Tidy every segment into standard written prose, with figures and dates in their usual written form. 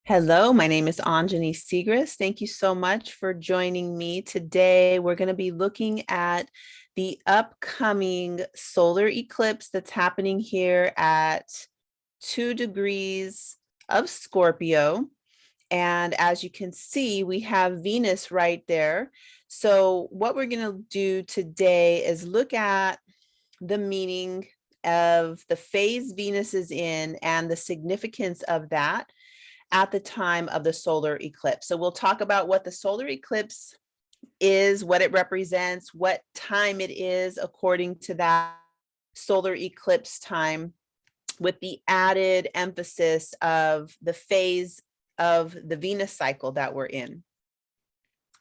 Hello, my name is Anjani Siegrist. Thank you so much for joining me today. We're going to be looking at the upcoming solar eclipse that's happening here at 2 degrees of Scorpio. And as you can see, we have Venus right there. So what we're going to do today is look at the meaning of the phase Venus is in and the significance of that at the time of the solar eclipse. So we'll talk about what the solar eclipse is, what it represents, what time it is according to that solar eclipse time, with the added emphasis of the phase of the Venus cycle that we're in.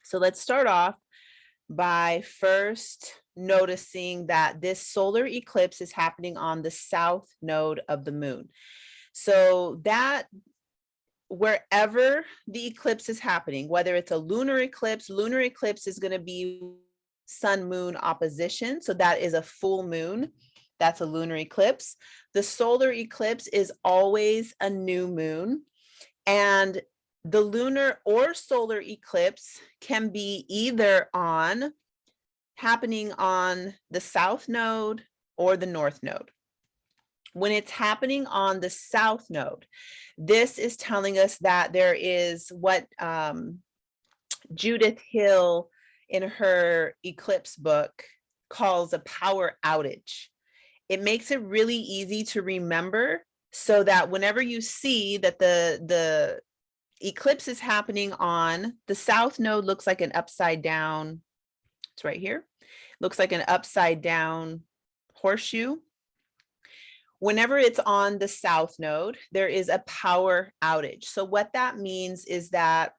So let's start off by first noticing that this solar eclipse is happening on the south node of the moon. So that wherever the eclipse is happening, whether it's a lunar eclipse is going to be sun moon opposition. So that is a full moon. That's a lunar eclipse. The solar eclipse is always a new moon. And the lunar or solar eclipse can be either happening on the south node or the north node. When it's happening on the south node, this is telling us that there is what Judith Hill in her eclipse book calls a power outage. It makes it really easy to remember so that whenever you see that the eclipse is happening on the south node, looks like an upside down, it's right here, looks like an upside down horseshoe. Whenever it's on the south node, there is a power outage. So what that means is that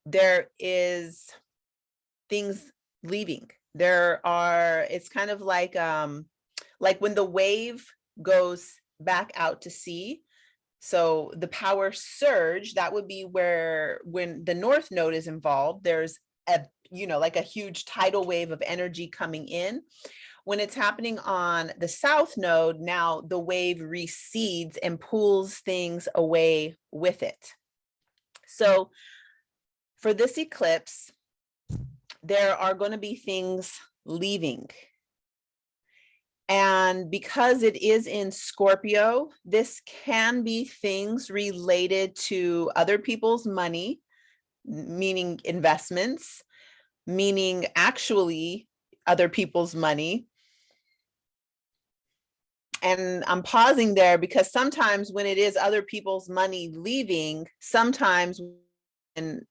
there is things leaving. It's kind of like when the wave goes back out to sea. So the power surge, that would be where when the north node is involved, there's like a huge tidal wave of energy coming in. When it's happening on the south node, now the wave recedes and pulls things away with it. So for this eclipse, there are going to be things leaving. And because it is in Scorpio, this can be things related to other people's money, meaning investments, meaning actually other people's money. And I'm pausing there because sometimes when it is other people's money leaving, sometimes when,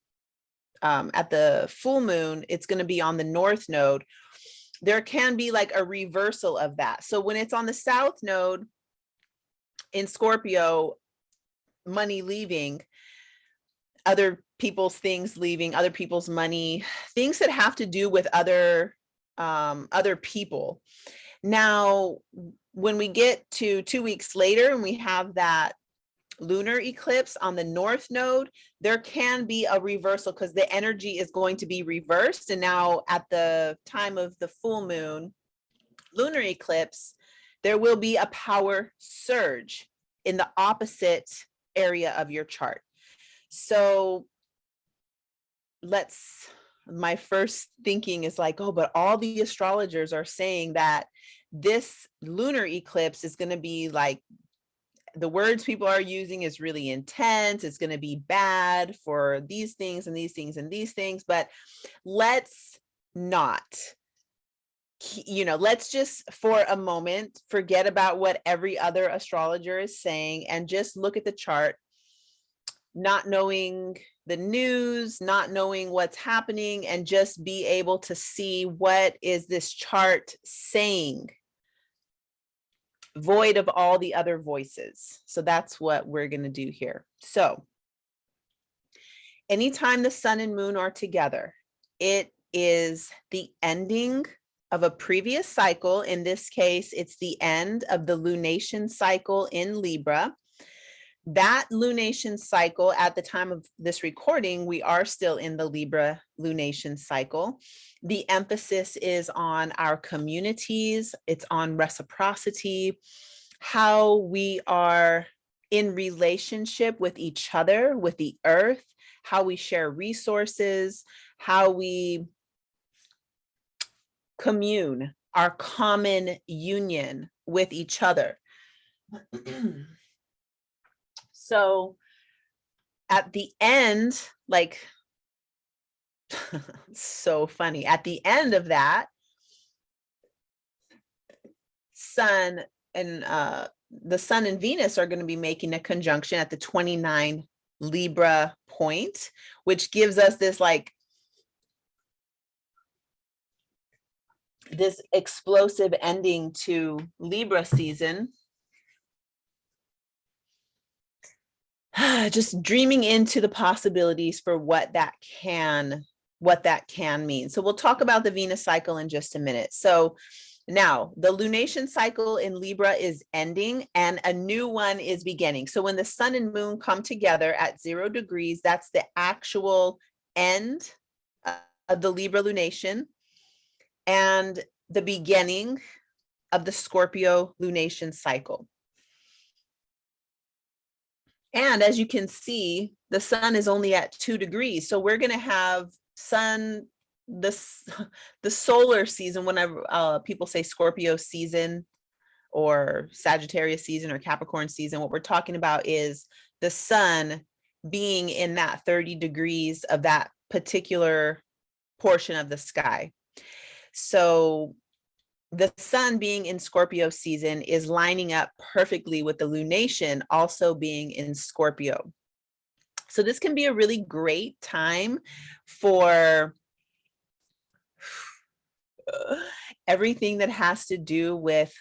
at the full moon, it's going to be on the north node. There can be like a reversal of that. So when it's on the south node in Scorpio, money leaving, other people's things leaving, other people's money, things that have to do with other people. Now, when we get to 2 weeks later and we have that lunar eclipse on the north node, there can be a reversal because the energy is going to be reversed. And now at the time of the full moon lunar eclipse, there will be a power surge in the opposite area of your chart. So my first thinking is like, oh, but all the astrologers are saying that this lunar eclipse is going to be like, the words people are using is really intense. It's going to be bad for these things and these things and these things. But let's not, let's just for a moment forget about what every other astrologer is saying and just look at the chart, not knowing the news, not knowing what's happening, and just be able to see what is this chart saying, void of all the other voices. So that's what we're going to do here. So anytime the sun and moon are together, it is the ending of a previous cycle. In this case, it's the end of the lunation cycle in Libra. That lunation cycle, at the time of this recording, we are still in the Libra lunation cycle. The emphasis is on our communities. It's on reciprocity, how we are in relationship with each other, with the earth, how we share resources, how we commune, our common union with each other. So at the end, like, so funny, at the end of that, sun and the sun and Venus are going to be making a conjunction at the 29 Libra point, which gives us this like this explosive ending to Libra season. Just dreaming into the possibilities for what that can mean. So we'll talk about the Venus cycle in just a minute. So now the lunation cycle in Libra is ending and a new one is beginning. So when the sun and moon come together at 0 degrees, that's the actual end of the Libra lunation and the beginning of the Scorpio lunation cycle. And as you can see, the sun is only at 2 degrees. So we're going to have the solar season, whenever people say Scorpio season or Sagittarius season or Capricorn season, what we're talking about is the sun being in that 30 degrees of that particular portion of the sky. So the sun being in Scorpio season is lining up perfectly with the lunation also being in Scorpio. So this can be a really great time for everything that has to do with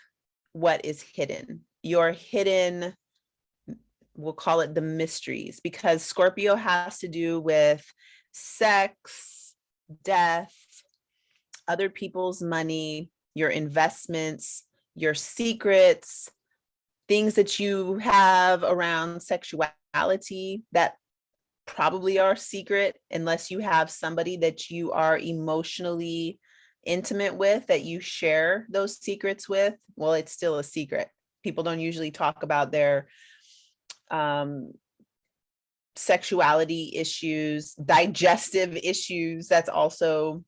what is hidden. Your hidden, we'll call it the mysteries, because Scorpio has to do with sex, death, other people's money, your investments, your secrets, things that you have around sexuality that probably are secret unless you have somebody that you are emotionally intimate with, that you share those secrets with. Well, it's still a secret. People don't usually talk about their sexuality issues, digestive issues. That's also,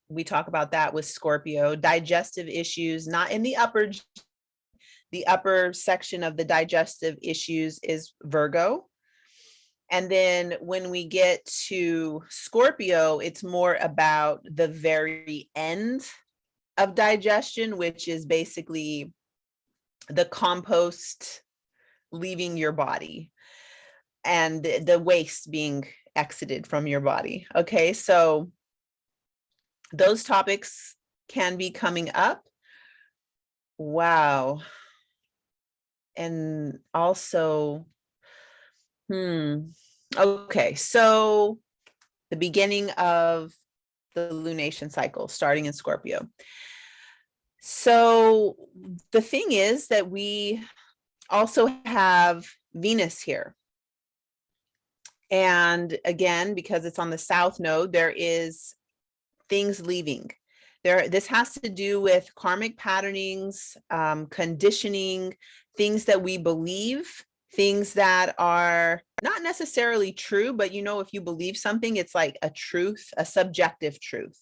we talk about that with Scorpio. Digestive issues, not in the upper section of the digestive issues is Virgo. And then when we get to Scorpio, it's more about the very end of digestion, which is basically the compost leaving your body and the waste being exited from your body. Okay, so those topics can be coming up. Wow. And also, okay, so the beginning of the lunation cycle starting in Scorpio. So the thing is that we also have Venus here. And again, because it's on the south node, there is things leaving. This has to do with karmic patternings, conditioning, things that we believe, things that are not necessarily true, but you know, if you believe something, it's like a truth, a subjective truth.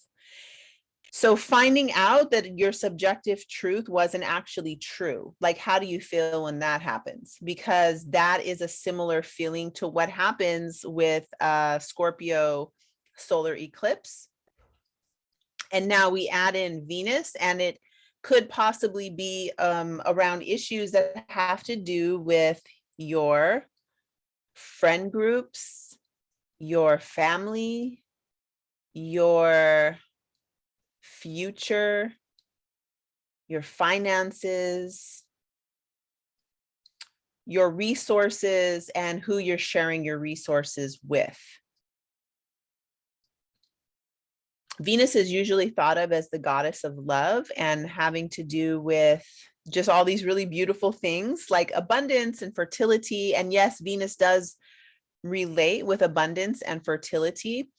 So finding out that your subjective truth wasn't actually true, like how do you feel when that happens? Because that is a similar feeling to what happens with Scorpio solar eclipse. And now we add in Venus, and it could possibly be around issues that have to do with your friend groups, your family, your future, your finances, your resources, and who you're sharing your resources with. Venus is usually thought of as the goddess of love and having to do with just all these really beautiful things like abundance and fertility. And yes, Venus does relate with abundance and fertility.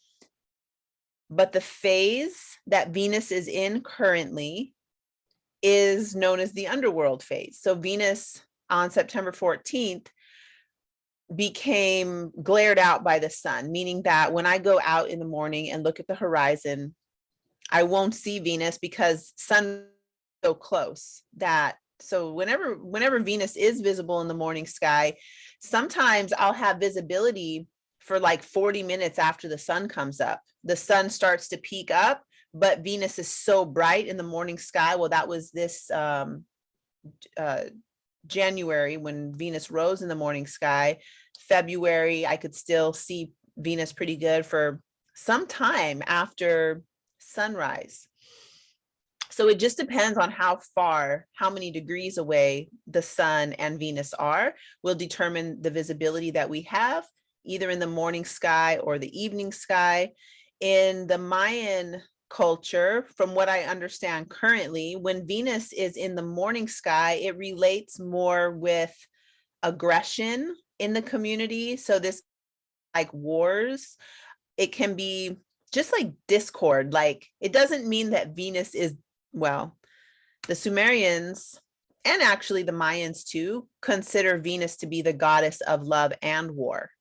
But the phase that Venus is in currently is known as the underworld phase. So Venus on September 14th became glared out by the sun, meaning that when I go out in the morning and look at the horizon, I won't see Venus because sun is so close that so whenever Venus is visible in the morning sky, sometimes I'll have visibility for like 40 minutes after the sun comes up. The sun starts to peak up, but Venus is so bright in the morning sky. Well, that was this January when Venus rose in the morning sky. February, I could still see Venus pretty good for some time after sunrise. So it just depends on how many degrees away the sun and Venus are, will determine the visibility that we have, either in the morning sky or the evening sky. In the Mayan culture, from what I understand currently, when Venus is in the morning sky, it relates more with aggression in the community. So this like wars, it can be just like discord. Like it doesn't mean that Venus is, well, the Sumerians and actually the Mayans too consider Venus to be the goddess of love and war.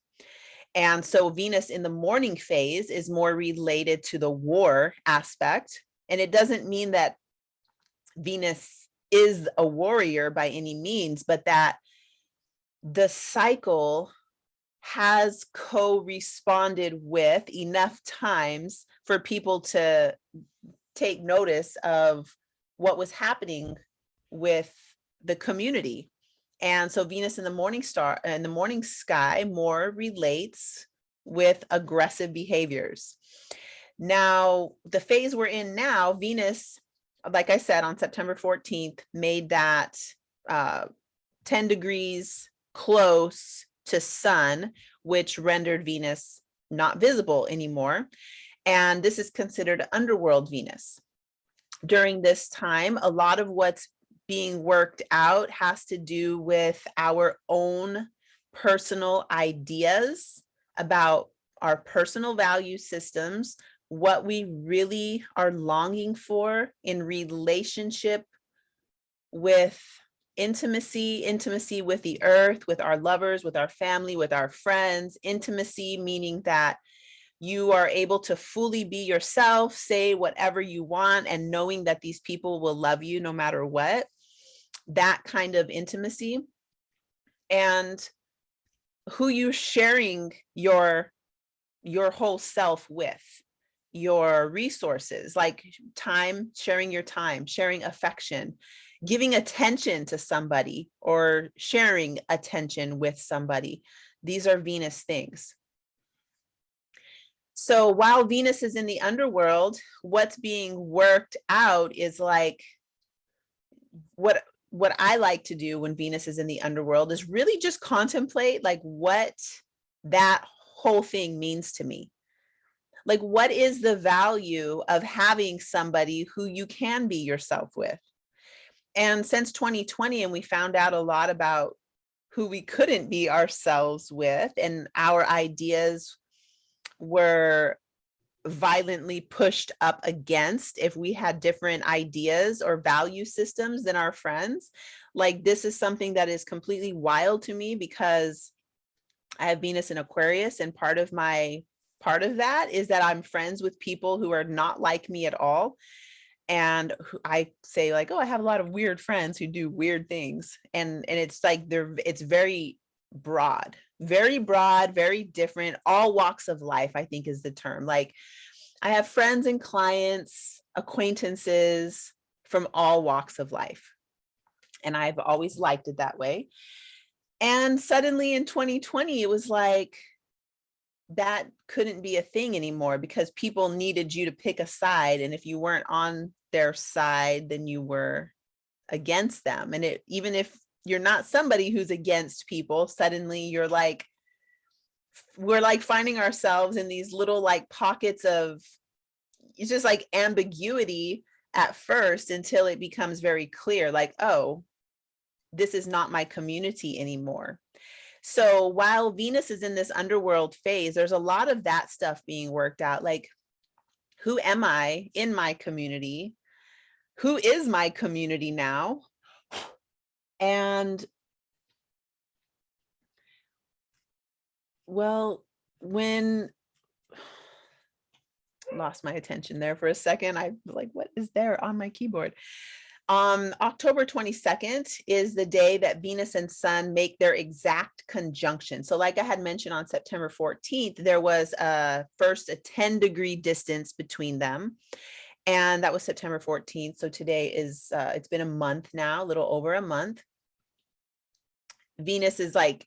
And so Venus in the morning phase is more related to the war aspect. And it doesn't mean that Venus is a warrior by any means, but that the cycle has co-responded with enough times for people to take notice of what was happening with the community. And so Venus in the morning sky more relates with aggressive behaviors. Now, the phase we're in now, Venus, like I said, on September 14th, made that 10 degrees close to sun, which rendered Venus not visible anymore. And this is considered underworld Venus. During this time, a lot of what's being worked out has to do with our own personal ideas about our personal value systems, what we really are longing for in relationship with intimacy with the earth, with our lovers, with our family, with our friends. Intimacy meaning that you are able to fully be yourself, say whatever you want, and knowing that these people will love you no matter what. That kind of intimacy. And who you're sharing your whole self with, your resources, like time, sharing your time, sharing affection, giving attention to somebody, or sharing attention with somebody. These are Venus things. So while Venus is in the underworld, what's being worked out is like what I like to do when Venus is in the underworld is really just contemplate like what that whole thing means to me. Like, what is the value of having somebody who you can be yourself with? And since 2020, and we found out a lot about who we couldn't be ourselves with, and our ideas were violently pushed up against if we had different ideas or value systems than our friends. Like, this is something that is completely wild to me because I have Venus in Aquarius, and part of that is that I'm friends with people who are not like me at all. And I say like, oh, I have a lot of weird friends who do weird things. And it's like, it's very broad, very different, all walks of life, I think is the term. Like, I have friends and clients, acquaintances from all walks of life. And I've always liked it that way. And suddenly in 2020, it was like, that couldn't be a thing anymore because people needed you to pick a side. And if you weren't on their side, then you were against them. And even if you're not somebody who's against people, suddenly you're like, we're like finding ourselves in these little like pockets of, it's just like ambiguity at first until it becomes very clear, like, oh, this is not my community anymore. So while Venus is in this underworld phase, there's a lot of that stuff being worked out. Like, who am I in my community? Who is my community now? And Well, when lost my attention there for a second, I was like, what is there on my keyboard? October 22nd is the day that Venus and Sun make their exact conjunction. So like I had mentioned on September 14th, there was first a 10-degree distance between them. And that was September 14th. So today is, it's been a month now, a little over a month. Venus is like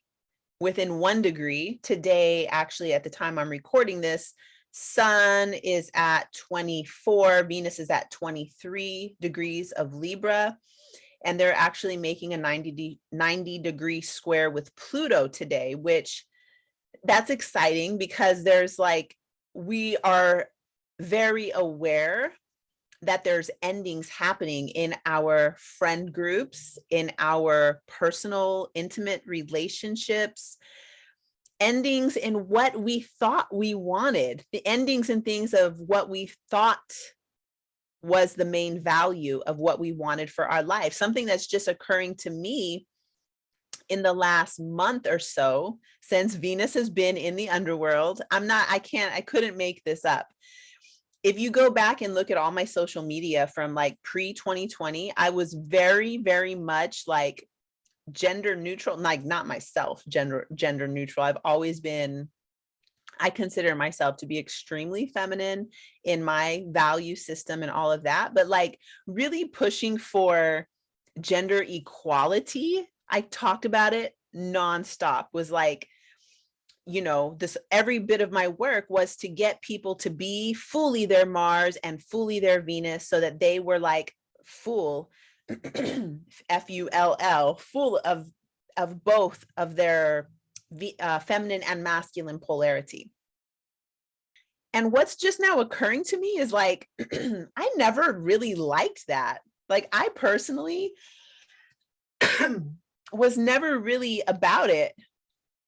within 1 degree. Today, actually, at the time I'm recording this, Sun is at 24, Venus is at 23 degrees of Libra, and they're actually making a 90-degree square with Pluto today, which that's exciting because there's like, we are very aware that there's endings happening in our friend groups, in our personal, intimate relationships, endings in what we thought we wanted, the endings and things of what we thought was the main value of what we wanted for our life. Something that's just occurring to me in the last month or so since Venus has been in the underworld. I couldn't make this up. If you go back and look at all my social media from like pre-2020, I was very, very much like gender neutral, like not myself, gender neutral. I've always been, I consider myself to be extremely feminine in my value system and all of that, but like really pushing for gender equality. I talked about it nonstop, was like, you know, this, every bit of my work was to get people to be fully their Mars and fully their Venus, so that they were like full F-U-L-L, full of both of their feminine and masculine polarity. And what's just now occurring to me is like, I never really liked that. Like I personally was never really about it.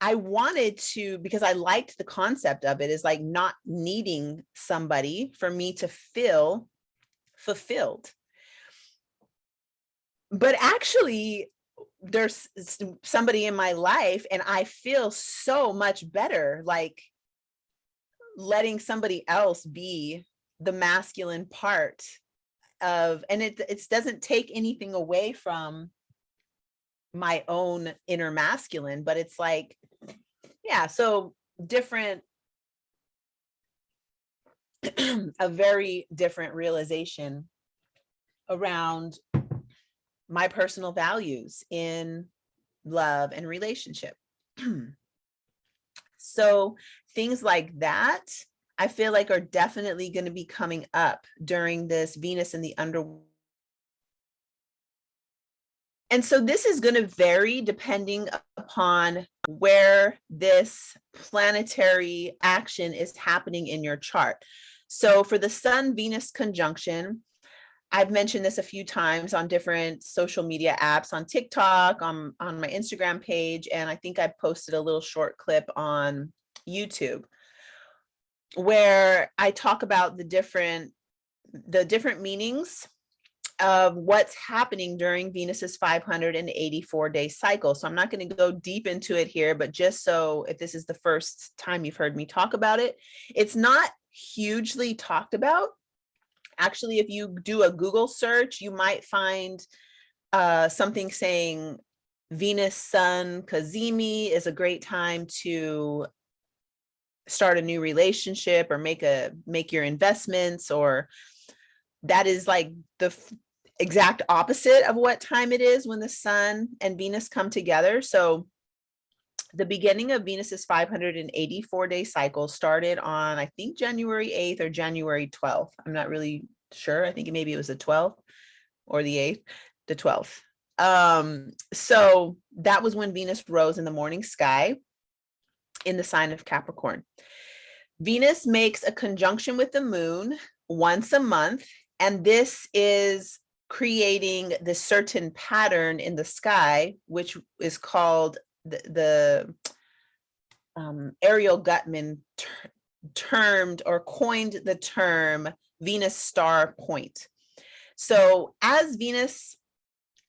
I wanted to, because I liked the concept of it, is like not needing somebody for me to feel fulfilled. But actually, there's somebody in my life and I feel so much better, like letting somebody else be the masculine part of, and it doesn't take anything away from my own inner masculine, but it's like, yeah, so different, a very different realization around my personal values in love and relationship. So things like that, I feel like are definitely going to be coming up during this Venus in the Underworld. And so this is going to vary depending upon where this planetary action is happening in your chart. So for the Sun-Venus conjunction, I've mentioned this a few times on different social media apps, on TikTok, on my Instagram page, and I think I posted a little short clip on YouTube where I talk about the different meanings of what's happening during Venus's 584-day cycle. So I'm not going to go deep into it here, but just so if this is the first time you've heard me talk about it, it's not hugely talked about. Actually, if you do a Google search, you might find something saying Venus Sun cazimi is a great time to start a new relationship or make your investments, or that is like the exact opposite of what time it is when the Sun and Venus come together. So the beginning of Venus's 584-day cycle started on, I think, January 8th or January 12th. I'm not really sure. I think maybe it was the 12th or the 8th, the 12th. So that was when Venus rose in the morning sky in the sign of Capricorn. Venus makes a conjunction with the moon once a month, and this is creating this certain pattern in the sky, which is called the Ariel Gutman termed or coined the term Venus star point. So as Venus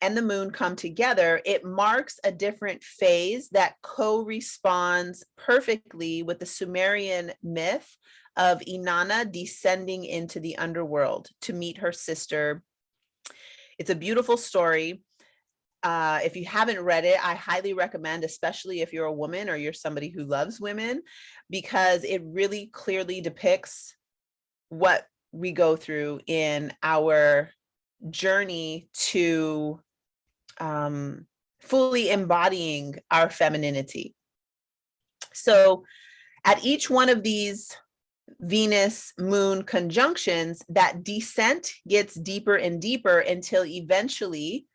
and the moon come together, it marks a different phase that corresponds perfectly with the Sumerian myth of Inanna descending into the underworld to meet her sister. It's a beautiful story. If you haven't read it, I highly recommend, especially if you're a woman or you're somebody who loves women, because it really clearly depicts what we go through in our journey to fully embodying our femininity. So at each one of these Venus moon conjunctions, that descent gets deeper and deeper until eventually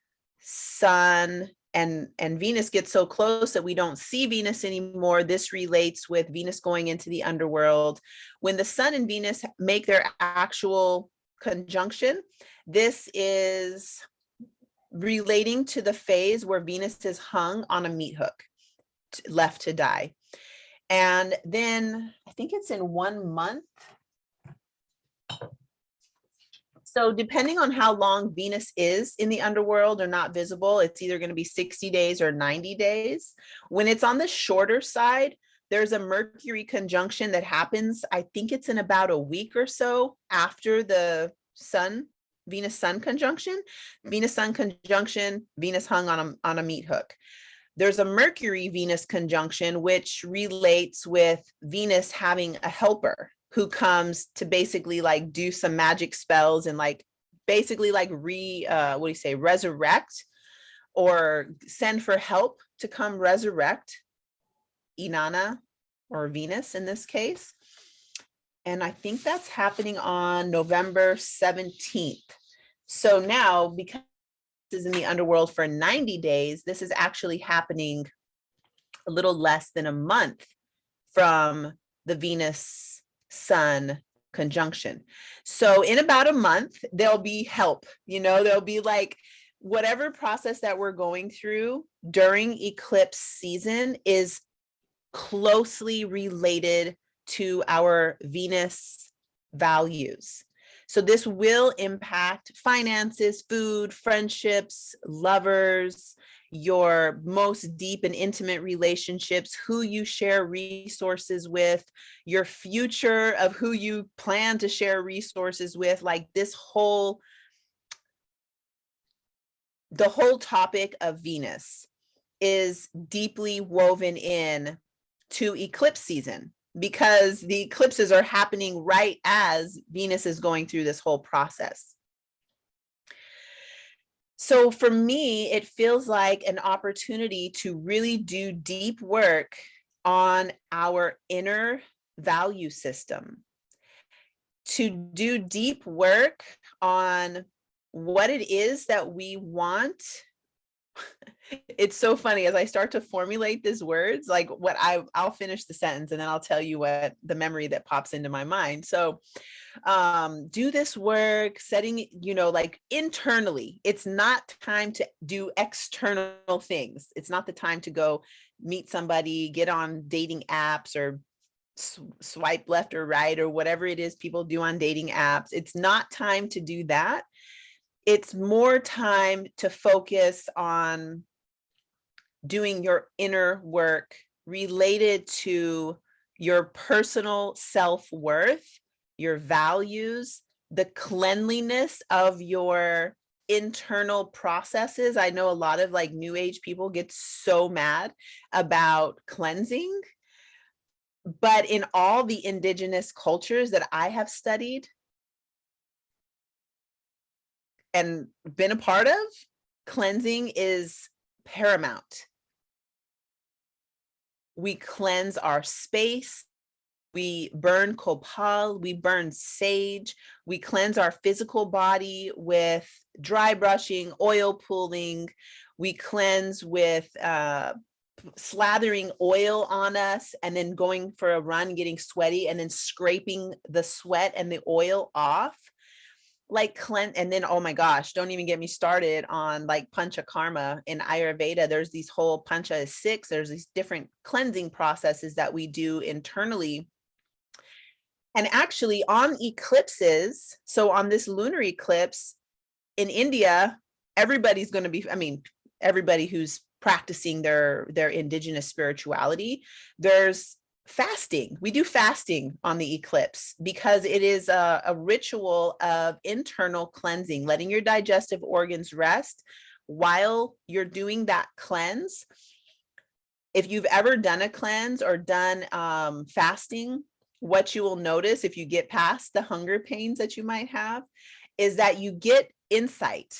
Sun and Venus get so close that we don't see Venus anymore. This relates with Venus going into the underworld. When the Sun and Venus make their actual conjunction, this is relating to the phase where Venus is hung on a meat hook, left to die. And then I think it's in 1 month. So depending on how long Venus is in the underworld or not visible, it's either going to be 60 days or 90 days. When it's on the shorter side, there's a Mercury conjunction that happens, I think it's in about a week or so after the Sun, Venus-Sun conjunction. Venus-Sun conjunction, Venus hung on a meat hook. There's a Mercury-Venus conjunction, which relates with Venus having a helper who comes to basically like do some magic spells and like basically like resurrect or send for help to come resurrect Inanna or Venus in this case. And I think that's happening on November 17th. So now, because this is in the underworld for 90 days, this is actually happening a little less than a month from the Venus Sun conjunction. So in about a month, there'll be help, there'll be like whatever process that we're going through during eclipse season is closely related to our Venus values. So this will impact finances, food, friendships, lovers, your most deep and intimate relationships, who you share resources with, your future of who you plan to share resources with. Like the whole topic of Venus is deeply woven in to eclipse season, because the eclipses are happening right as Venus is going through this whole process. So for me, it feels like an opportunity to really do deep work on our inner value system, to do deep work on what it is that we want. It's so funny as I start to formulate these words, like what I'll finish the sentence and then I'll tell you what the memory that pops into my mind. So do this work, setting, like internally. It's not time to do external things. It's not the time to go meet somebody, get on dating apps or swipe left or right or whatever it is people do on dating apps. It's not time to do that. It's more time to focus on doing your inner work related to your personal self-worth, your values, the cleanliness of your internal processes. I know a lot of like new age people get so mad about cleansing, but in all the indigenous cultures that I have studied and been a part of, cleansing is paramount. We cleanse our space. We burn copal, we burn sage, we cleanse our physical body with dry brushing, oil pulling, we cleanse with slathering oil on us and then going for a run, getting sweaty and then scraping the sweat and the oil off. Like cleanse, and then, oh my gosh, don't even get me started on like panchakarma in Ayurveda. There's these whole pancha is 6. There's these different cleansing processes that we do internally. And actually on eclipses, so on this lunar eclipse in India, everybody's going to be, I mean, everybody who's practicing their indigenous spirituality, there's fasting. We do fasting on the eclipse because it is a ritual of internal cleansing, letting your digestive organs rest while you're doing that cleanse. If you've ever done a cleanse or done fasting, what you will notice if you get past the hunger pains that you might have is that you get insight.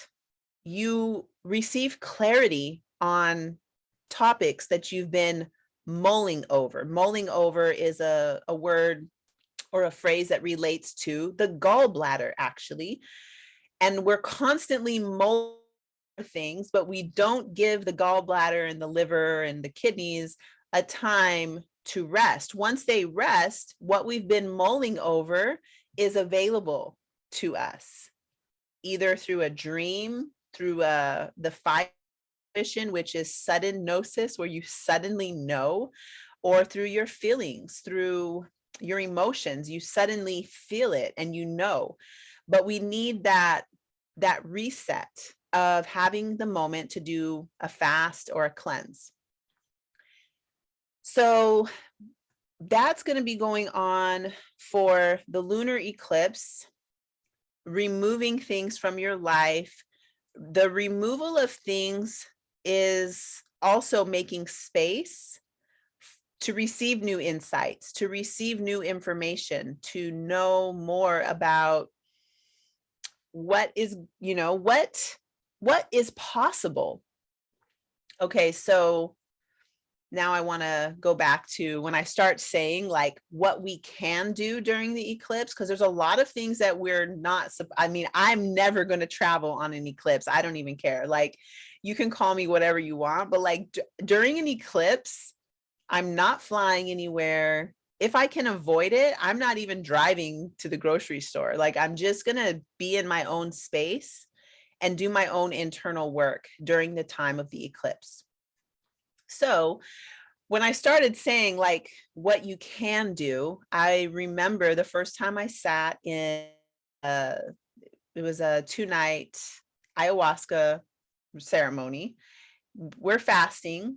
You receive clarity on topics that you've been mulling over. Mulling over is a word or a phrase that relates to the gallbladder, actually. And we're constantly mulling things, but we don't give the gallbladder and the liver and the kidneys a time to rest. Once they rest, what we've been mulling over is available to us, either through a dream, through the fire vision, which is sudden gnosis, where you suddenly know, or through your feelings, through your emotions, you suddenly feel it and you know. But we need that reset of having the moment to do a fast or a cleanse. So that's going to be going on for the lunar eclipse, removing things from your life. The removal of things is also making space to receive new insights, to receive new information, to know more about what is, what is possible. Okay, so now I want to go back to when I start saying like what we can do during the eclipse, because there's a lot of things that we're not, I mean, I'm never going to travel on an eclipse. I don't even care. Like, you can call me whatever you want, but like during an eclipse, I'm not flying anywhere. If I can avoid it, I'm not even driving to the grocery store. Like, I'm just going to be in my own space and do my own internal work during the time of the eclipse. So when I started saying like what you can do, I remember the first time I sat in, it was a 2-night ayahuasca ceremony. We're fasting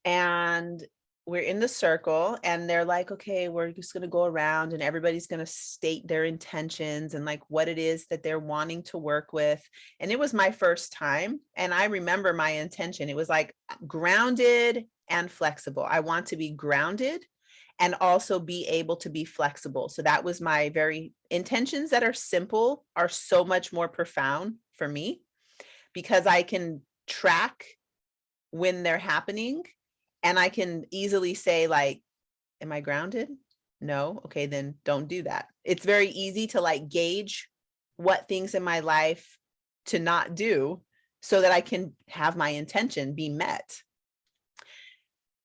and we're in the circle and they're like, okay, we're just going to go around and everybody's going to state their intentions and like what it is that they're wanting to work with. And it was my first time. And I remember my intention. It was like grounded and flexible. I want to be grounded and also be able to be flexible. So that was my very intentions that are simple are so much more profound for me because I can track when they're happening. And I can easily say like, am I grounded? No. Okay, then don't do that. It's very easy to like gauge what things in my life to not do so that I can have my intention be met.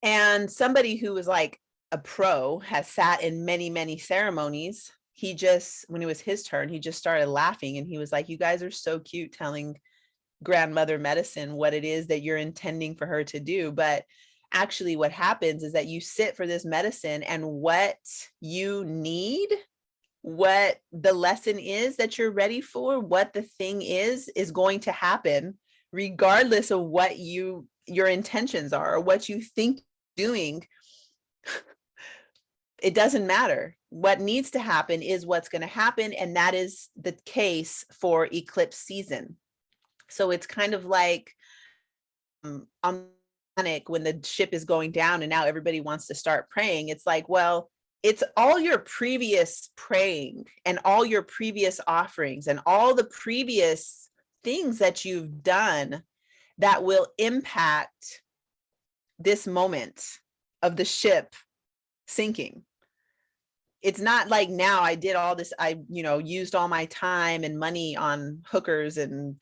And somebody who was like a pro has sat in many, many ceremonies. He just, when it was his turn, he just started laughing and he was like, you guys are so cute telling grandmother medicine what it is that you're intending for her to do. But actually what happens is that you sit for this medicine and what you need, what the lesson is that you're ready for, what the thing is going to happen regardless of what your intentions are or what you think doing. It doesn't matter. What needs to happen is what's going to happen. And that is the case for eclipse season. So it's kind of like on panic when the ship is going down and now everybody wants to start praying. It's like, well, it's all your previous praying and all your previous offerings and all the previous things that you've done that will impact this moment of the ship sinking. It's not like now I did all this, I, used all my time and money on hookers and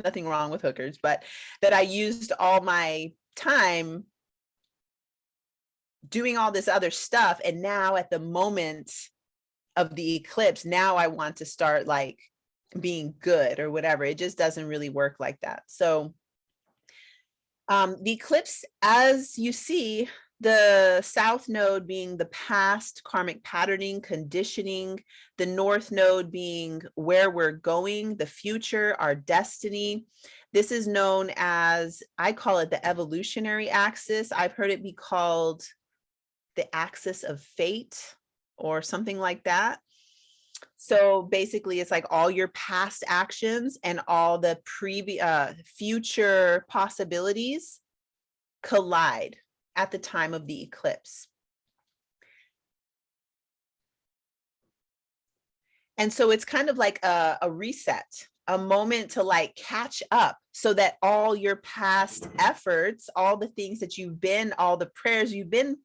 nothing wrong with hookers, but that I used all my time doing all this other stuff. And now at the moment of the eclipse, now I want to start like being good or whatever. It just doesn't really work like that. So the eclipse, as you see, The south node being the past karmic patterning, conditioning, the north node being where we're going, the future, our destiny. This is known as, I call it the evolutionary axis. I've heard it be called the axis of fate or something like that. So basically it's like all your past actions and all the future possibilities collide at the time of the eclipse. And so it's kind of like a reset, a moment to like catch up so that all your past efforts, all the things that you've been, all the prayers you've been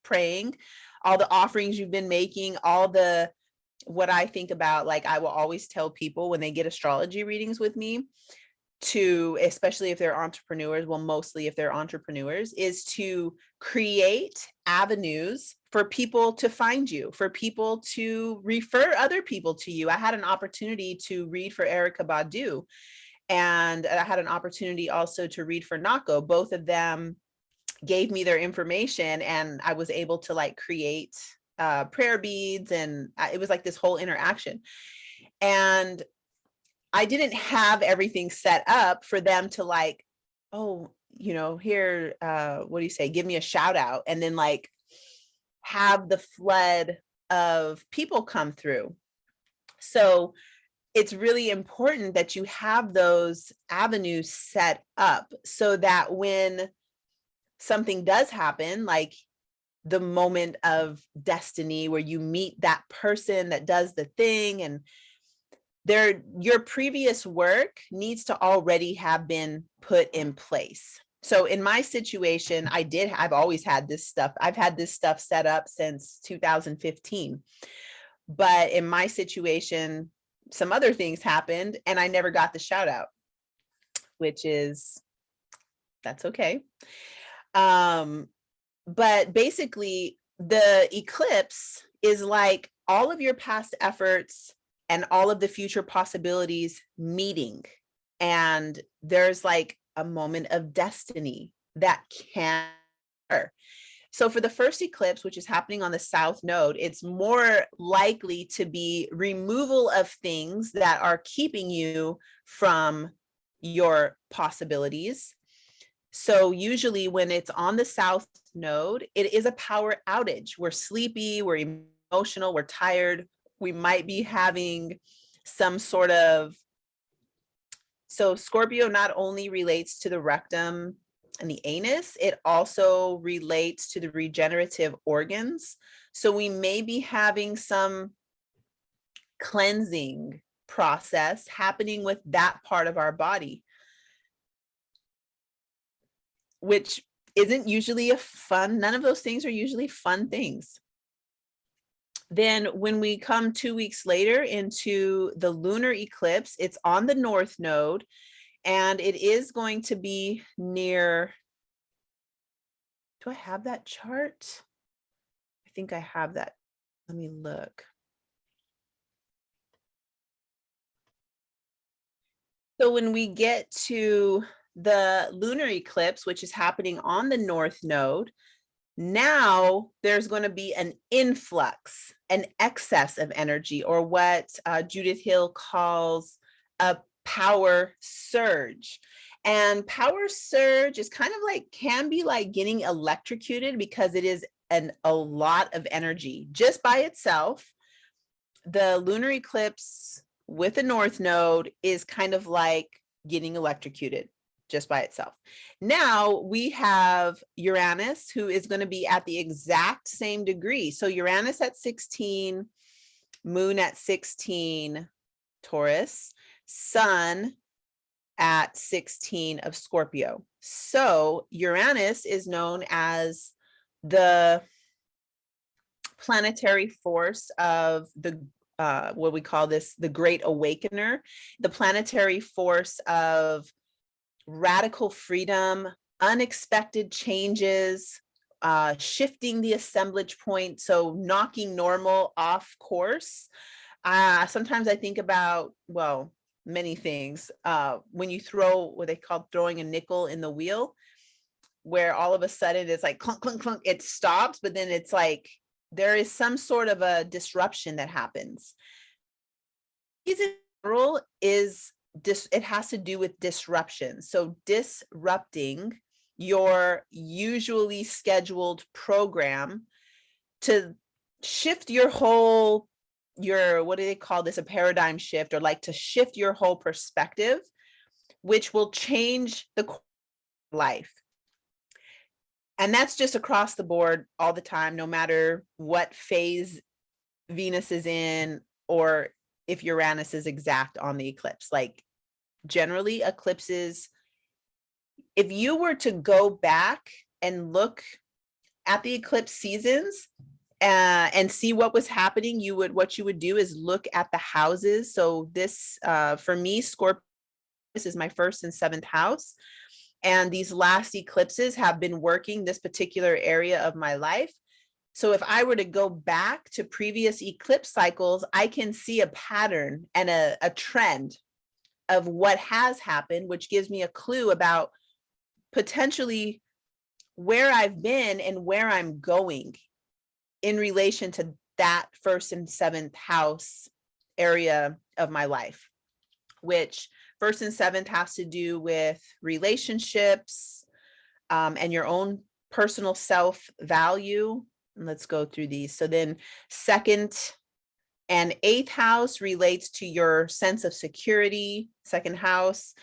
praying, all the offerings you've been making, all the, what I think about, like I will always tell people when they get astrology readings with me, to, especially if they're entrepreneurs, well, mostly if they're entrepreneurs, is to create avenues for people to find you, for people to refer other people to you. I had an opportunity to read for Erykah Badu, and I had an opportunity also to read for Nako. Both of them gave me their information, and I was able to like create prayer beads, and it was like this whole interaction. And I didn't have everything set up for them to like, oh, you know, here, what do you say? Give me a shout out. And then like have the flood of people come through. So it's really important that you have those avenues set up so that when something does happen, like the moment of destiny where you meet that person that does the thing, and your previous work needs to already have been put in place. So in my situation, I've always had this stuff. I've had this stuff set up since 2015. But in my situation, some other things happened and I never got the shout out, which is, that's okay. But basically the eclipse is like all of your past efforts and all of the future possibilities meeting. And there's like a moment of destiny that can occur. So for the first eclipse, which is happening on the south node, it's more likely to be removal of things that are keeping you from your possibilities. So usually when it's on the south node, it is a power outage. We're sleepy, we're emotional, we're tired. We might be having some sort of, so Scorpio not only relates to the rectum and the anus, it also relates to the regenerative organs. So we may be having some cleansing process happening with that part of our body, which isn't usually a fun, none of those things are usually fun things. Then when we come 2 weeks later into the lunar eclipse, it's on the north node, and it is going to be near, do I have that chart? I think I have that. Let me look. So when we get to the lunar eclipse, which is happening on the north node, now there's going to be an influx, an excess of energy, or what Judith Hill calls a power surge. And power surge is kind of like, can be like getting electrocuted, because it is a lot of energy just by itself. The lunar eclipse with the north node is kind of like getting electrocuted just by itself. Now we have Uranus, who is going to be at the exact same degree. So Uranus at 16, Moon at 16, Taurus, Sun at 16 of Scorpio. So Uranus is known as the planetary force of the what we call this, the Great Awakener, the planetary force of radical freedom, unexpected changes, shifting the assemblage point, so knocking normal off course. Sometimes I think about, well, many things. When you throw what they call throwing a nickel in the wheel, where all of a sudden it's like clunk, clunk, clunk, it stops, but then it's like there is some sort of a disruption that happens. In general is it has to do with disruption. So disrupting your usually scheduled program to shift your whole, what do they call this, a paradigm shift, or like to shift your whole perspective, which will change the life. And that's just across the board all the time, no matter what phase Venus is in, or if Uranus is exact on the eclipse. Like generally eclipses, if you were to go back and look at the eclipse seasons and see what was happening, what you would do is look at the houses. So this, for me, Scorpio, this is my 1st and 7th house. And these last eclipses have been working this particular area of my life. So if I were to go back to previous eclipse cycles, I can see a pattern and a trend of what has happened, which gives me a clue about potentially where I've been and where I'm going in relation to that 1st and 7th house area of my life, which 1st and 7th has to do with relationships and your own personal self-value. Let's go through these. So then 2nd and 8th house relates to your sense of security, 2nd house,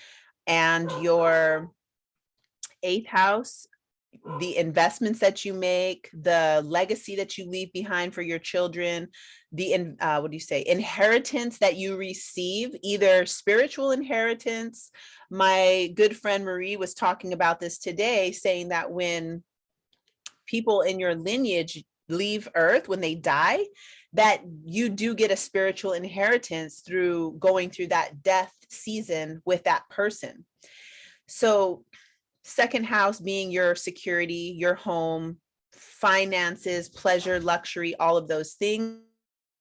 and your 8th house, the investments that you make, the legacy that you leave behind for your children, the what do you say, inheritance that you receive, either spiritual inheritance. My good friend Marie was talking about this today, saying that when people in your lineage leave Earth, when they die, that you do get a spiritual inheritance through going through that death season with that person. So 2nd house being your security, your home, finances, pleasure, luxury, all of those things.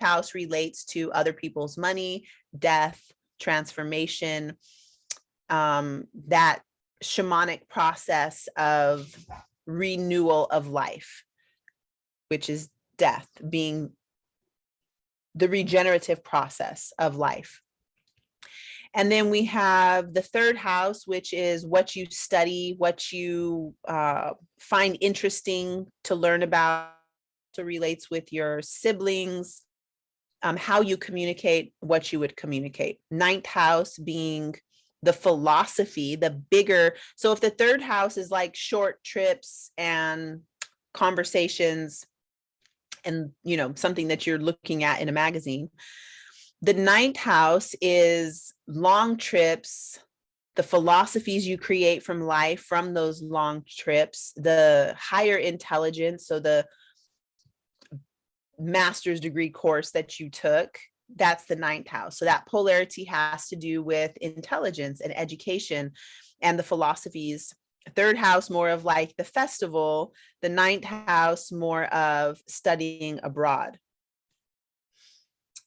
House relates to other people's money, death, transformation, that shamanic process of renewal of life, which is death being the regenerative process of life. And then we have the 3rd house, which is what you study, what you find interesting to learn about. So relates with your siblings, how you communicate, what you would communicate. 9th house being the philosophy, the bigger. So if the 3rd house is like short trips and conversations and, you know, something that you're looking at in a magazine, the 9th house is long trips, the philosophies you create from life from those long trips, the higher intelligence, so the master's degree course that you took, that's the 9th house. So that polarity has to do with intelligence and education and the philosophies. 3rd house, more of like the festival, the 9th house, more of studying abroad.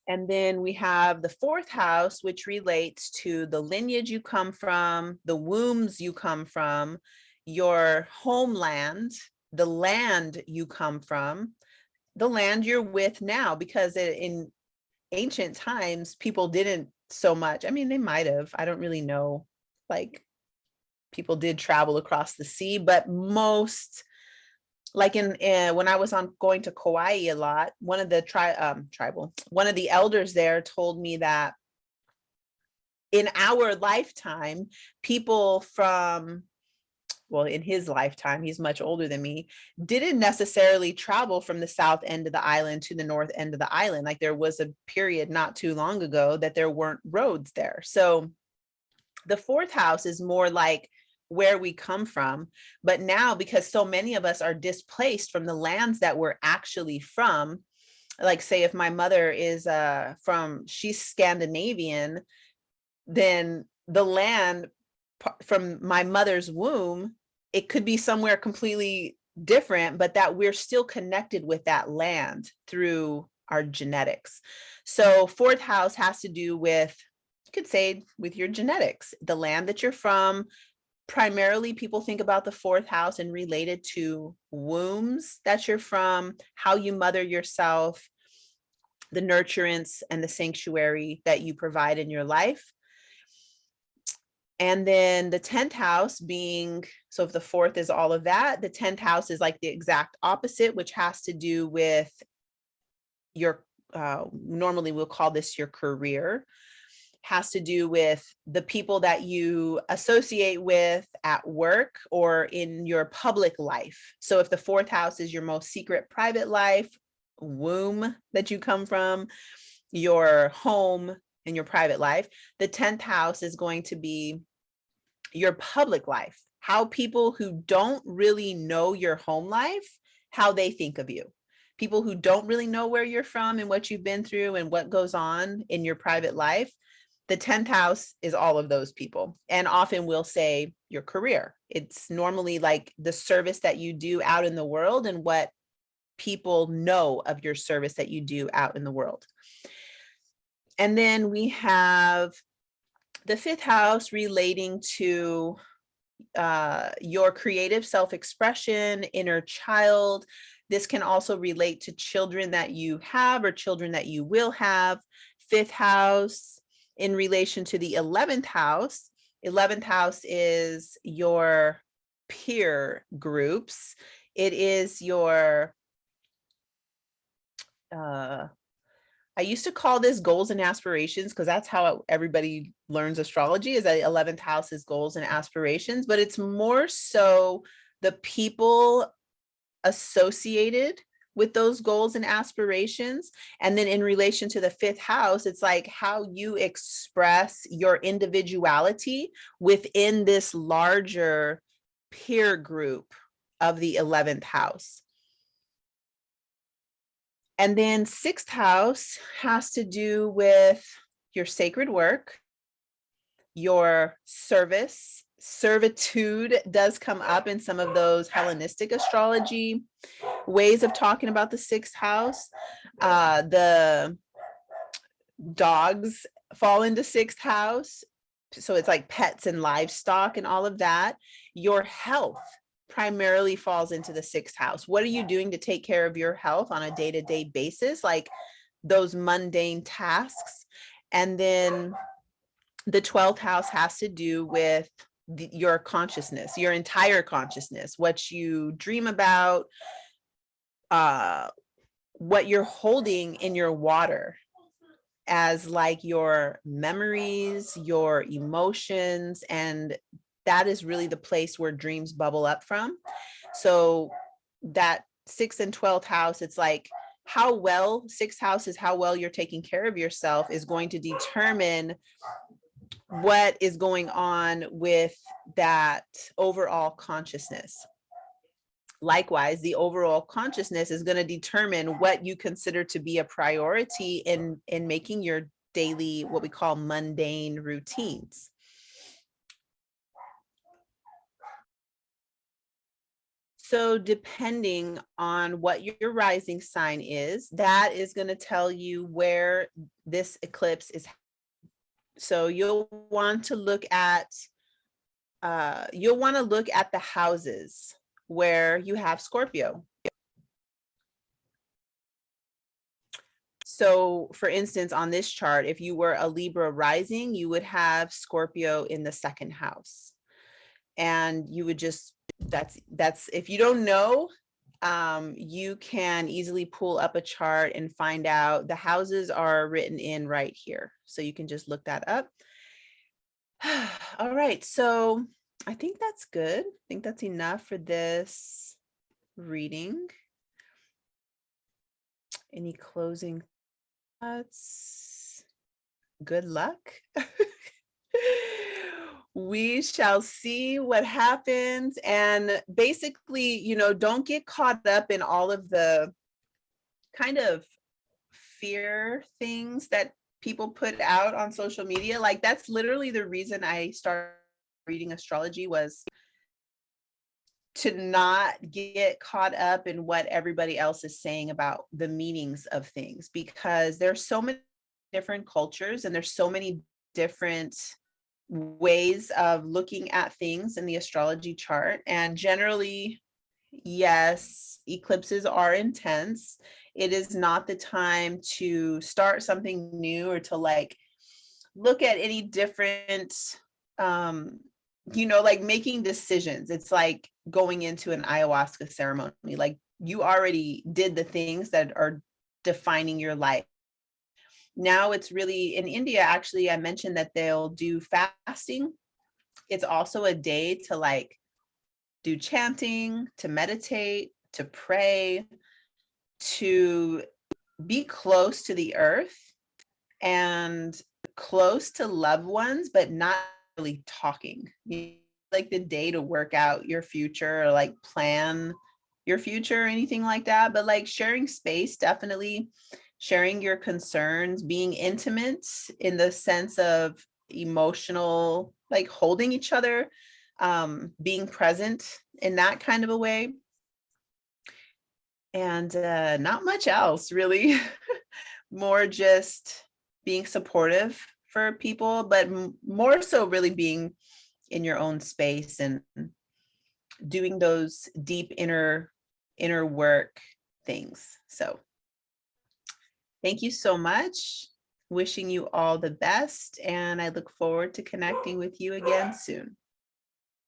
And then we have the 4th house, which relates to the lineage you come from, the wombs you come from, your homeland, the land you come from, the land you're with now, because in ancient times, people didn't so much. I mean, they might have, I don't really know, like people did travel across the sea, but most, like when I was going to Kauai a lot, one of the one of the elders there told me that in our lifetime, people from, well, in his lifetime, he's much older than me, didn't necessarily travel from the south end of the island to the north end of the island. Like there was a period not too long ago that there weren't roads there. So the 4th house is more like where we come from. But now, because so many of us are displaced from the lands that we're actually from, like say if my mother is she's Scandinavian, then the land from my mother's womb, it could be somewhere completely different, but that we're still connected with that land through our genetics. So 4th house has to do with, you could say, with your genetics, the land that you're from, primarily people think about the fourth house and related to wombs that you're from, how you mother yourself, the nurturance and the sanctuary that you provide in your life. And then the 10th house being, so if the fourth is all of that, the 10th house is like the exact opposite, which has to do with your, normally we'll call this your career, has to do with the people that you associate with at work or in your public life. So if the fourth house is your most secret private life, womb that you come from, your home and your private life, the 10th house is going to be your public life, how people who don't really know your home life, how they think of you. People who don't really know where you're from and what you've been through and what goes on in your private life, the 10th house is all of those people. And often we'll say your career. It's normally like the service that you do out in the world and what people know of your service that you do out in the world. And then we have the 5th house relating to your creative self-expression, inner child. This can also relate to children that you have or children that you will have. 5th house in relation to the 11th house. 11th house is your peer groups. It is your, I used to call this goals and aspirations because that's how everybody learns astrology, is that 11th house is goals and aspirations, but it's more so the people associated with those goals and aspirations. And then in relation to the 5th house, it's like how you express your individuality within this larger peer group of the 11th house. And then 6th house has to do with your sacred work, your service. Servitude does come up in some of those Hellenistic astrology ways of talking about the 6th house. The dogs fall into 6th house. So it's like pets and livestock and all of that. Your health primarily falls into the 6th house. What are you doing to take care of your health on a day-to-day basis? Like those mundane tasks. And then the 12th house has to do with your consciousness, your entire consciousness, what you dream about, what you're holding in your water as like your memories, your emotions, and that is really the place where dreams bubble up from. So that 6th and 12th house, it's like how well, 6th house is how well you're taking care of yourself is going to determine what is going on with that overall consciousness. Likewise, the overall consciousness is going to determine what you consider to be a priority in making your daily, what we call mundane routines. So depending on what your rising sign is, that is going to tell you where this eclipse is. So you'll want to look at the houses where you have Scorpio. So for instance, on this chart, if you were a Libra rising, you would have Scorpio in the 2nd house. And you would just, that's if you don't know, you can easily pull up a chart and find out. The houses are written in right here. So you can just look that up. All right, so I think that's good. I think that's enough for this reading. Any closing thoughts? Good luck. We shall see what happens. And basically, you know, don't get caught up in all of the kind of fear things that people put out on social media. Like that's literally the reason I started reading astrology, was to not get caught up in what everybody else is saying about the meanings of things, because there's so many different cultures and there's so many different ways of looking at things in the astrology chart. And generally, yes, eclipses are intense. It is not the time to start something new or to like look at any different like making decisions. It's like going into an ayahuasca ceremony. Like you already did the things that are defining your life. Now it's really in India, actually, I mentioned that they'll do fasting. It's also a day to like do chanting, to meditate, to pray, to be close to the earth and close to loved ones, but not really talking. Like the day to work out your future or like plan your future or anything like that. But like sharing space, definitely sharing your concerns, being intimate in the sense of emotional, like holding each other, being present in that kind of a way. And not much else really. More just being supportive for people, but more so really being in your own space and doing those deep inner work things. So thank you so much. Wishing you all the best, and I look forward to connecting with you again soon.